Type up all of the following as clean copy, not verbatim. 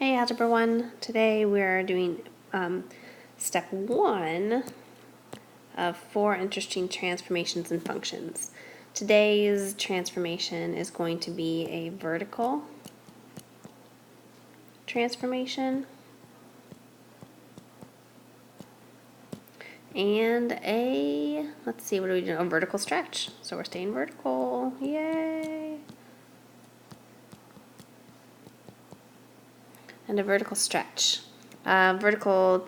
Hey Algebra 1, today we're doing step 1 of 4 interesting transformations and functions. Today's transformation is going to be a vertical transformation and let's see, what are we doing? A vertical stretch. So we're staying vertical, yay! And a vertical stretch. Vertical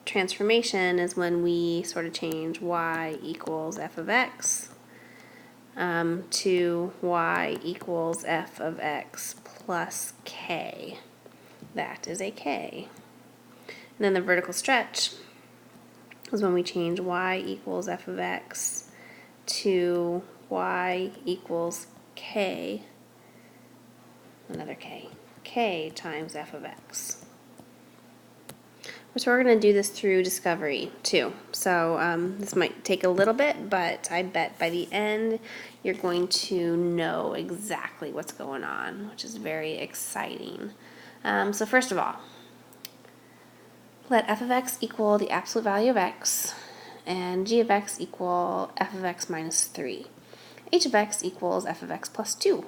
transformation is when we sort of change y equals f of x to y equals f of x plus k. That is a k. And then the vertical stretch is when we change y equals f of x to y equals k, another k times f of x. So we're going to do this through discovery too. So this might take a little bit, but I bet by the end you're going to know exactly what's going on, which is very exciting. So first of all, let f of x equal the absolute value of x, and g of x equal f of x minus 3. H of x equals f of x plus 2.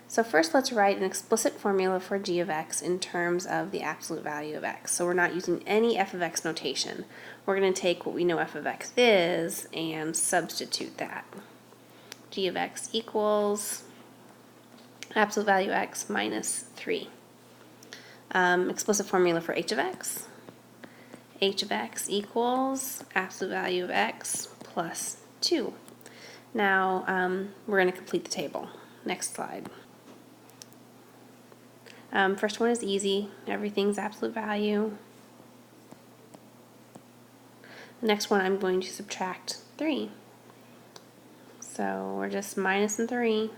So first let's write an explicit formula for g of x in terms of the absolute value of x. So we're not using any f of x notation. We're going to take what we know f of x is and substitute that. G of x equals absolute value x minus 3. Explicit formula for h of x. H of x equals absolute value of x plus 2. Now we're going to complete the table. Next slide. First one is easy. Everything's absolute value. The next one I'm going to subtract 3. So we're just minusing 3.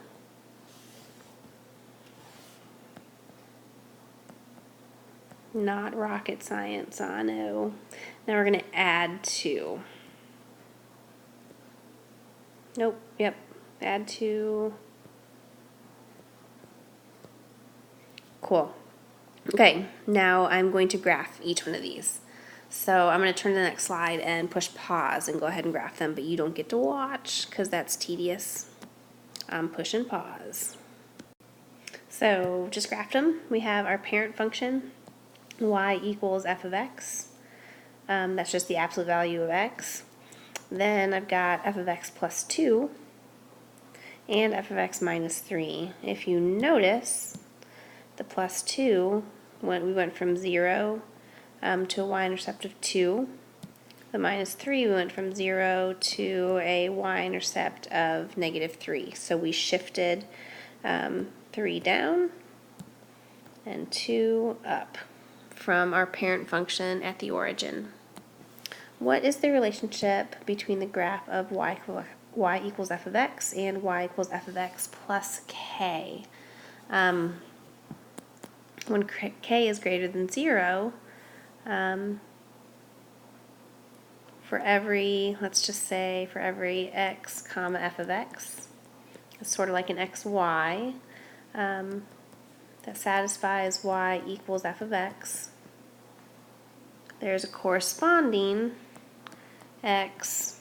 Not rocket science, I know. Now we're going to add 2. Nope, yep, add 2. Cool. Okay, now I'm going to graph each one of these. So I'm going to turn to the next slide and push pause and go ahead and graph them, but you don't get to watch because that's tedious. I'm pushing pause. So just graphed them. We have our parent function, y equals f of x. That's just the absolute value of x. Then I've got f of x plus 2 and f of x minus 3. If you notice, the plus 2, we went from 0 to a y-intercept of 2. The minus 3, we went from 0 to a y-intercept of negative 3. So we shifted 3 down and 2 up from our parent function at the origin. What is the relationship between the graph of y equals f of x and y equals f of x plus k? When k is greater than 0, for every, let's just say for every x comma f of x, it's sort of like an xy that satisfies y equals f of x. There's a corresponding x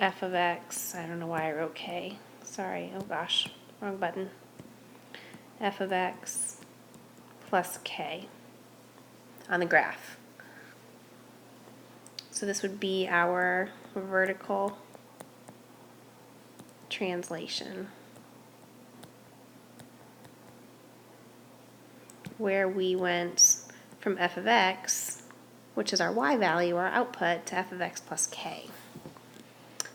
f of x. I don't know why I wrote k. Sorry, oh gosh, wrong button. F of x plus k on the graph. So this would be our vertical translation, where we went from f of x, which is our y value, our output, to f of x plus k.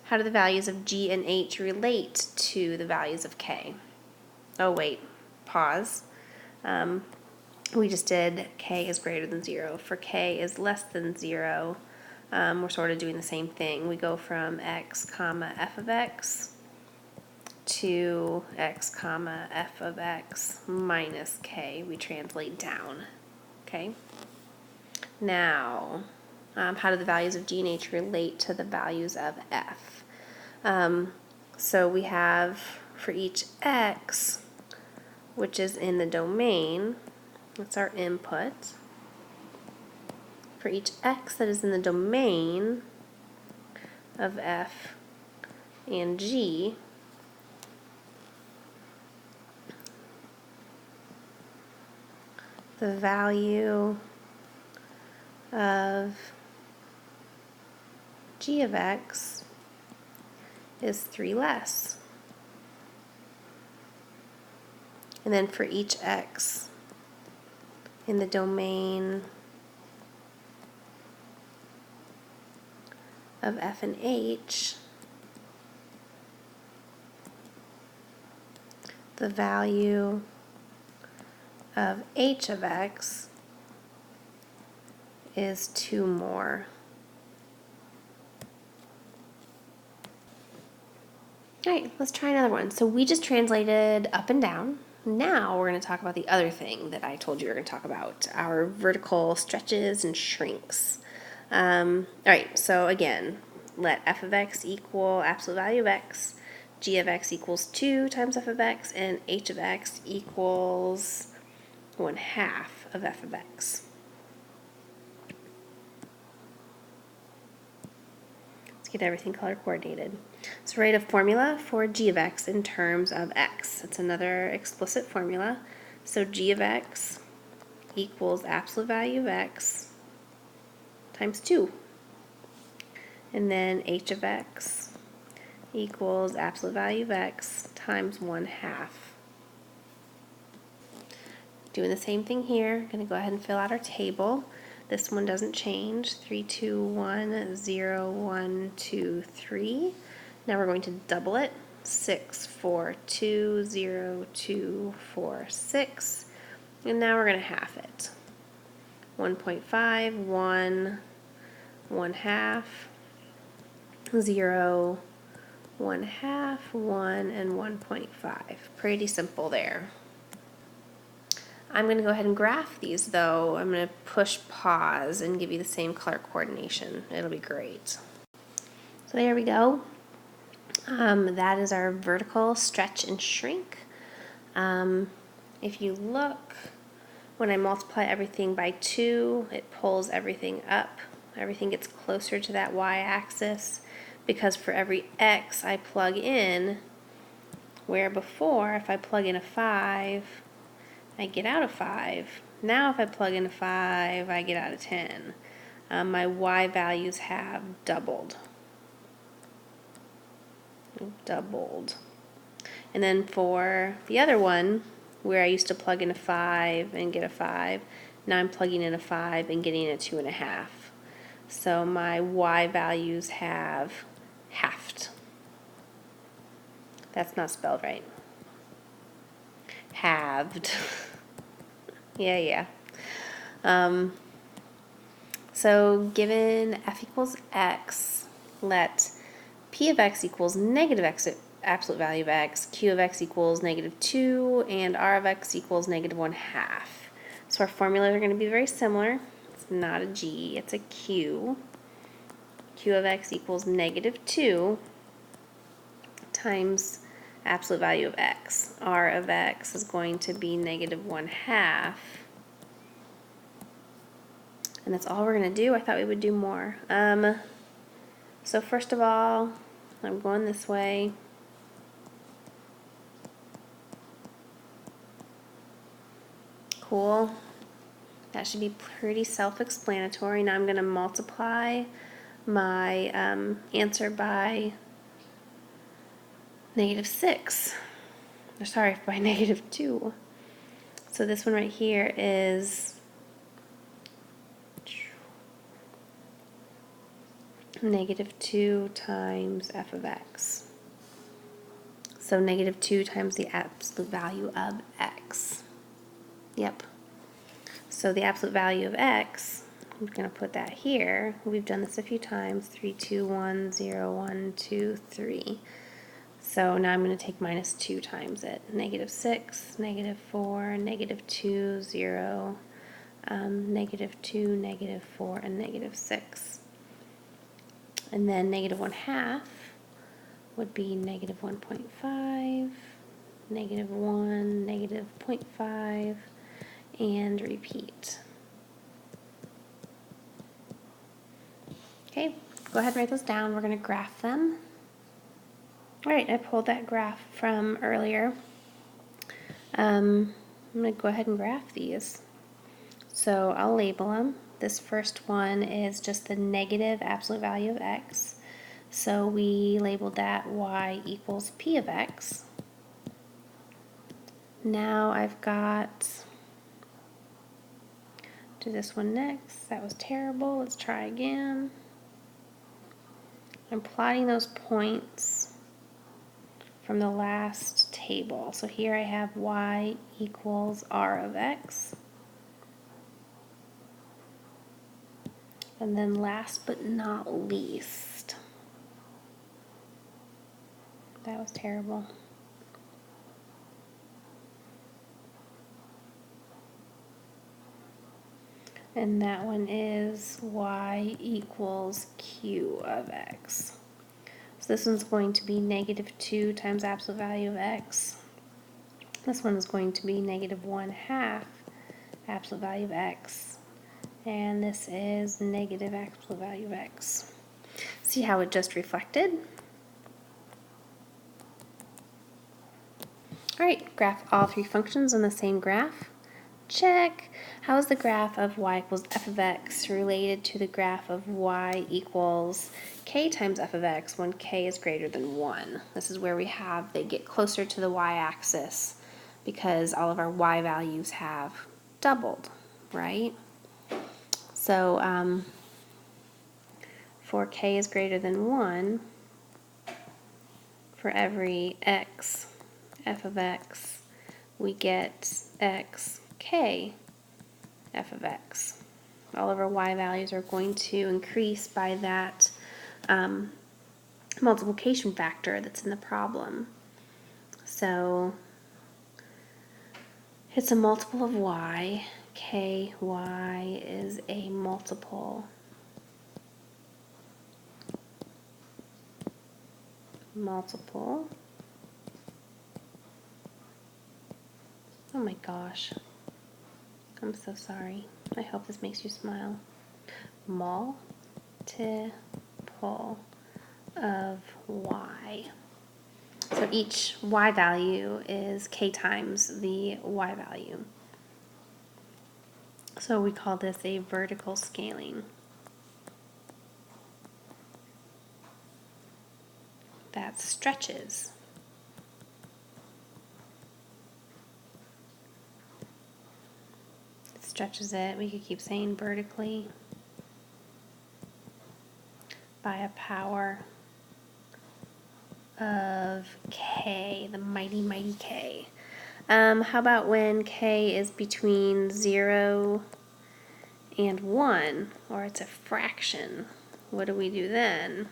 How do the values of g and h relate to the values of k? Oh wait, pause. We just did k is greater than 0. For k is less than 0, we're sort of doing the same thing. We go from x comma f of x to x comma f of x minus k. We translate down. Okay. Now, how do the values of g and h relate to the values of f? So we have for each x, which is in the domain, That's our input. For each x that is in the domain of f and g, the value of g of x is 3 less. And then for each x in the domain of f and h, the value of h of x is 2 more. All right, let's try another one. So we just translated up and down. Now we're going to talk about the other thing that I told you we were going to talk about, our vertical stretches and shrinks. All right, so again, let f of x equal absolute value of x, g of x equals 2 times f of x, and h of x equals 1/2 of f of x. Let's get everything color coordinated. So write a formula for g of x in terms of x. It's another explicit formula. So g of x equals absolute value of x times 2. And then h of x equals absolute value of x times 1/2. Doing the same thing here. Going to go ahead and fill out our table. This one doesn't change. 3, 2, 1, 0, 1, 2, 3. Now we're going to double it. 6, 4, 2, 0, 2, 4, 6. And now we're going to half it. 1.5, 1, 1/2, 0, 1/2, 1, and 1.5. Pretty simple there. I'm going to go ahead and graph these though. I'm going to push pause and give you the same color coordination. It'll be great. So there we go. That is our vertical stretch and shrink. If you look, when I multiply everything by 2, it pulls everything up. Everything gets closer to that y-axis because for every x I plug in, where before if I plug in a 5, I get out a 5. Now if I plug in a 5, I get out a 10. My y values have doubled. And then for the other one, where I used to plug in a 5 and get a 5, now I'm plugging in a 5 and getting a 2.5. So my y values have halved. That's not spelled right. Halved. Yeah. So given f equals x, let p of x equals negative x absolute value of x, q of x equals -2, and r of x equals -1/2. So our formulas are going to be very similar. It's not a g, it's a q. Q of x equals -2 times absolute value of x. R of x is going to be -1/2. And that's all we're going to do. I thought we would do more. So first of all, I'm going this way. Cool. That should be pretty self-explanatory. Now I'm going to multiply my answer by -6. Or sorry, by -2. So this one right here is -2 times f of x. So -2 times the absolute value of x. Yep. So the absolute value of x, I'm going to put that here. We've done this a few times. 3, 2, 1, 0, 1, 2, 3. So now I'm going to take -2 times it. -6, -4, -2, 0, -2, -4, and -6. And then -1/2 would be -1.5, -1, -0.5, and repeat. Okay, go ahead and write those down. We're going to graph them. All right, I pulled that graph from earlier. I'm going to go ahead and graph these. So I'll label them. This first one is just the negative absolute value of x. So we labeled that y equals p of x. Now I've got, do this one next. That was terrible. Let's try again. I'm plotting those points from the last table. So here I have y equals r of x. And then last but not least, that was terrible. And that one is y equals q of x. So this one's going to be -2 times absolute value of x. This one is going to be -1/2 absolute value of x. And this is negative absolute value of x. See how it just reflected? All right, graph all three functions on the same graph. Check. How is the graph of y equals f of x related to the graph of y equals k times f of x when k is greater than 1? This is where we have, they get closer to the y-axis because all of our y values have doubled, right? So for k is greater than 1, for every x, f of x, we get x k f of x. All of our y values are going to increase by that multiplication factor that's in the problem. So it's a multiple of y. Ky is a multiple Oh my gosh. I'm so sorry. I hope this makes you smile. Multiple of y. So each y value is k times the y value. So we call this a vertical scaling. That stretches. It stretches it. We could keep saying vertically by a power of k, the mighty, mighty k. How about when k is between 0 and 1, or it's a fraction? What do we do then?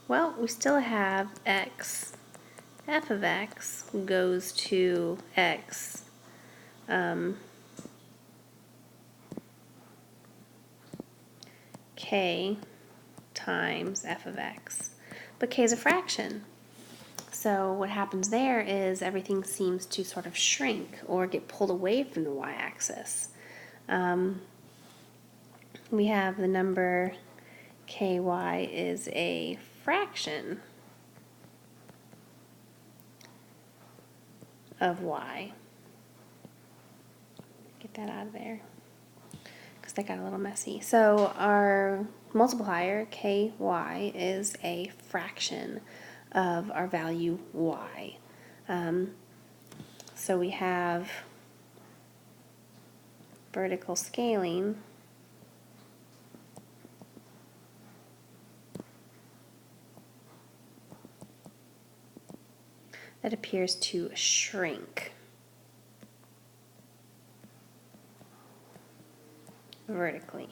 Well, we still have x. F of x goes to x k times f of x. But k is a fraction. So what happens there is everything seems to sort of shrink or get pulled away from the y-axis. We have the number ky is a fraction of y. Get that out of there because that got a little messy. So our multiplier ky is a fraction of our value y. So we have vertical scaling that appears to shrink vertically.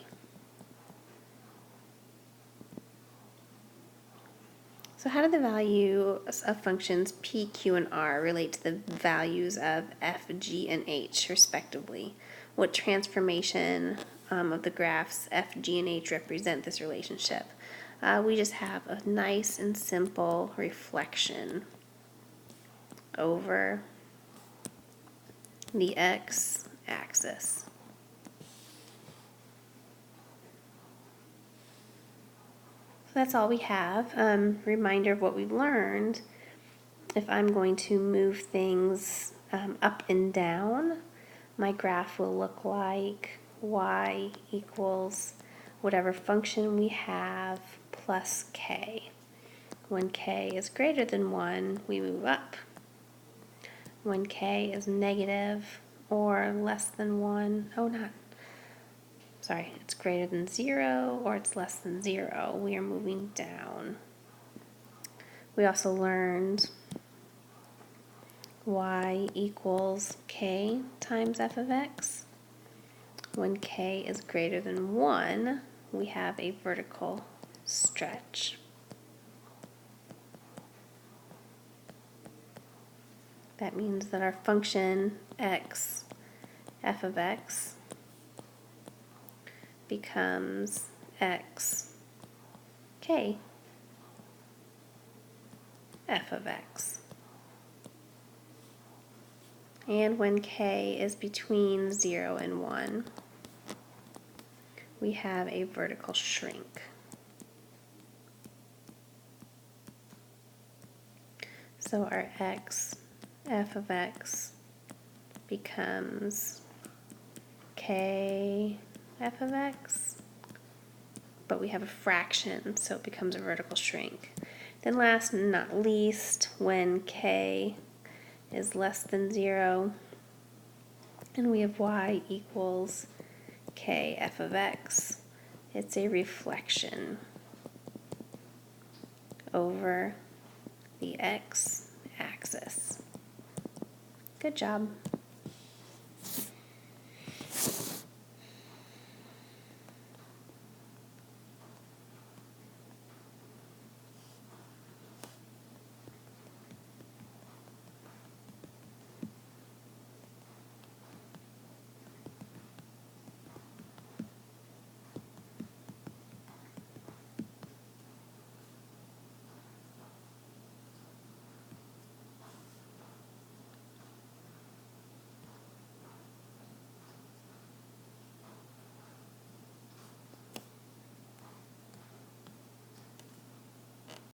So how do the values of functions p, q, and r relate to the values of f, g, and h, respectively? What transformation of the graphs f, g, and h represent this relationship? We just have a nice and simple reflection over the x, axis. So that's all we have. Reminder of what we've learned. If I'm going to move things up and down, my graph will look like y equals whatever function we have plus k. When k is greater than 1, we move up. When k is negative or less than 1, it's greater than 0 or it's less than 0, we are moving down. We also learned y equals k times f of x. When k is greater than 1, we have a vertical stretch. That means that our function x, f of x, becomes x, k, f of x. And when k is between 0 and 1, we have a vertical shrink. So our x, f of x, becomes k, f of x, but we have a fraction, so it becomes a vertical shrink. Then last but not least, when k is less than 0, and we have y equals k f of x, it's a reflection over the x axis. Good job.